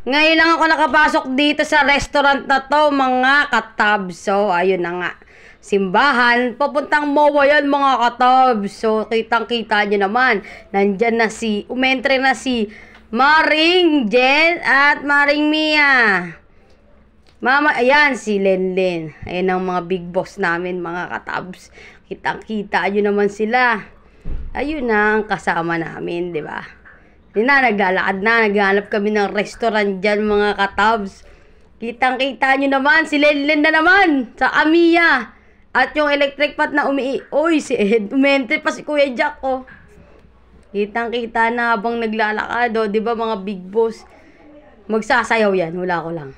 Ngayon lang ako nakapasok dito sa restaurant na to, mga katabs. So, ayun na nga. Simbahan, papuntang MOA yan, mga katabs. So, kitang-kita nyo naman. Nandyan na umentre na si Maring Jen at Maring Mia. Mama, ayan, si Lenlen. Ayan ang mga big boss namin, mga katabs. Kitang-kita nyo naman sila. Ayun na ang kasama namin, di ba? Yun na, naglalakad na. Naghanap kami ng restaurant dyan, mga katabs. Kitang-kita nyo naman, si Lenlen na naman, sa Amiya. At yung electric pot na Uy, si Ed, umente pa si Kuya Jack, oh. Kitang-kita na habang naglalakad, oh. Di ba, mga big boss? Magsasayaw yan, hula ko lang.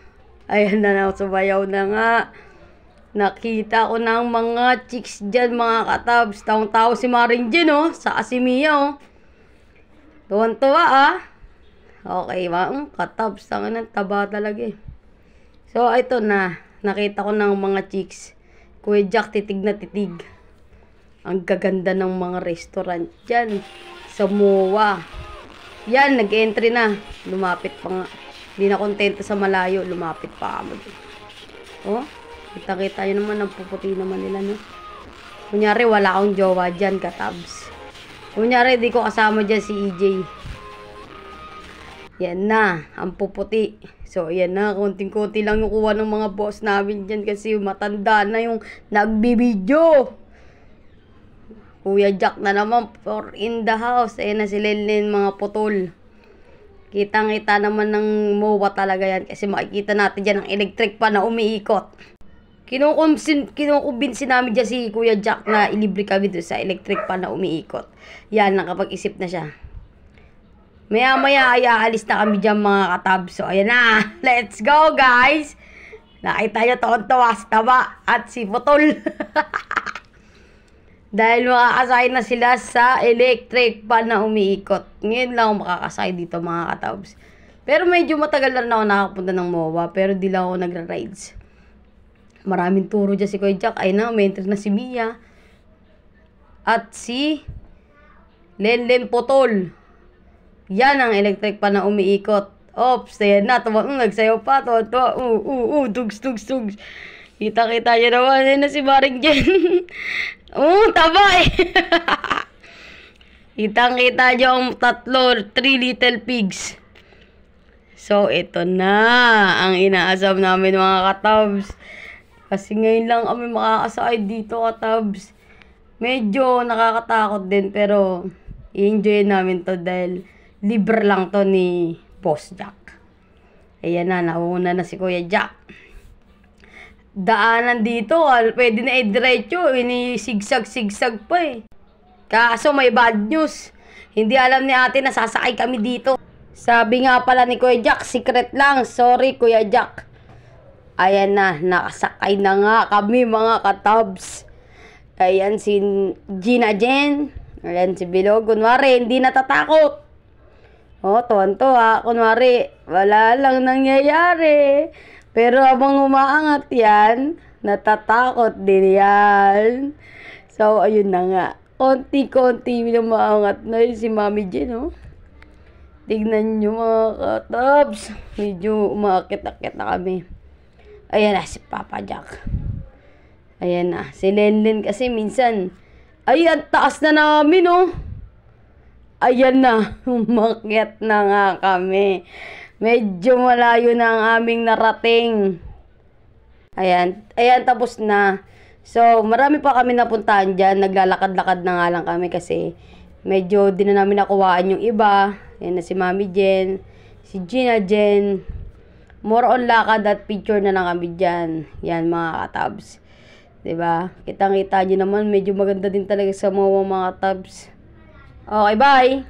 Ayan na, sumayaw na nga. Nakita ko ng mga chicks dyan, mga katabs. Taong-tao si Maring Jen, oh. Sa Asimiya, oh. Tuwan-tuwa, ah. Okay, mga katabs. Tangan ng taba talaga, eh. So, ito na. Nakita ko ng mga chicks. Kuya Jack, titig na titig. Ang gaganda ng mga restaurant dyan. Sa MOA. Yan, nag-entry na. Lumapit pa nga. Hindi na kontento sa malayo. Lumapit pa kamo. Oh, kita-kita nyo naman. Ang puputi naman nila, no? Kunyari, wala akong jowa dyan, katabs. Kunyari, di ko kasama dyan si EJ. Yan na, ang puputi. So, yan na, konting-konti lang yung kuha ng mga boss namin dyan kasi matanda na yung nagbibideo. Kuya Jack na naman, for in the house. Ayan na si Lenlen, mga putol. Kitang-kita naman ng MOA talaga yan kasi makikita natin dyan ang electric pa na umiikot. Kinukumbinsin namin dyan si Kuya Jack na ilibre kami doon sa electric pa na umiikot. Yan, nakapag-isip na siya. Maya-maya ay aalis na kami dyan, mga katabs. So, ayan na. Let's go, guys. Nakita nyo tuwan-tuwa si Taba at si Putol. Dahil makakasay na sila sa electric pan na umiikot. Ngayon lang ako makakasay dito, mga katabs. Pero medyo matagal na rin ako nakapunta ng MOA. Pero di lang ako nagra-rides. Maraming turo dyan si Kuya Jack. Ay na, may entry na si Mia. At si Lenlen Putol. Yan ang electric pa na umiikot. Ops, ayan na. Nagsayaw pa. Tugs. Kita-kita nyo naman. Ayan na si Maring Jen. Taba eh. Kitang-kita nyo ang tatlo. 3 little pigs. So, ito na ang inaasam namin, mga katabs. Kasi ngayon lang kami makakasakay dito, katabs. Medyo nakakatakot din, pero i-enjoy namin to dahil libre lang to ni Boss Jack. Ayan na, nauna na si Kuya Jack. Daanan dito, pwede na i-diretso. Ini-sigsag-sigsag pa eh. Kaso may bad news. Hindi alam ni ate na sasakay kami dito. Sabi nga pala ni Kuya Jack, secret lang. Sorry, Kuya Jack. Ayan na, nakasakay na nga kami, mga katabs. Ayan si Gina Jen. Ayan si Bilog. Kunwari, hindi natatakot. Tuwan-tuwa. Kunwari, wala lang nangyayari. Pero habang umaangat yan, natatakot din yan. So, ayun na nga. Konti-konti umaangat na yun si Mami Jen, oh. Tignan nyo, mga katabs. Medyo umakit-akit na kami. Ayan na, si Papa Jack. Ayan na. Si Lenlen kasi minsan, ayan, taas na namin, oh. Ayan na, umakyat na nga kami. Medyo malayo na ang aming narating. Ayan, tapos na. So, marami pa kami napuntahan dyan. Naglalakad-lakad na nga lang kami kasi medyo di na namin nakuhaan yung iba. Ayan na si Mami Jen, si Gina Jen. More on lakad at picture na lang kami dyan. Yan, mga katabs. Diba? Kitang-kita nyo naman, medyo maganda din talaga sa mga katabs. Okay, bye!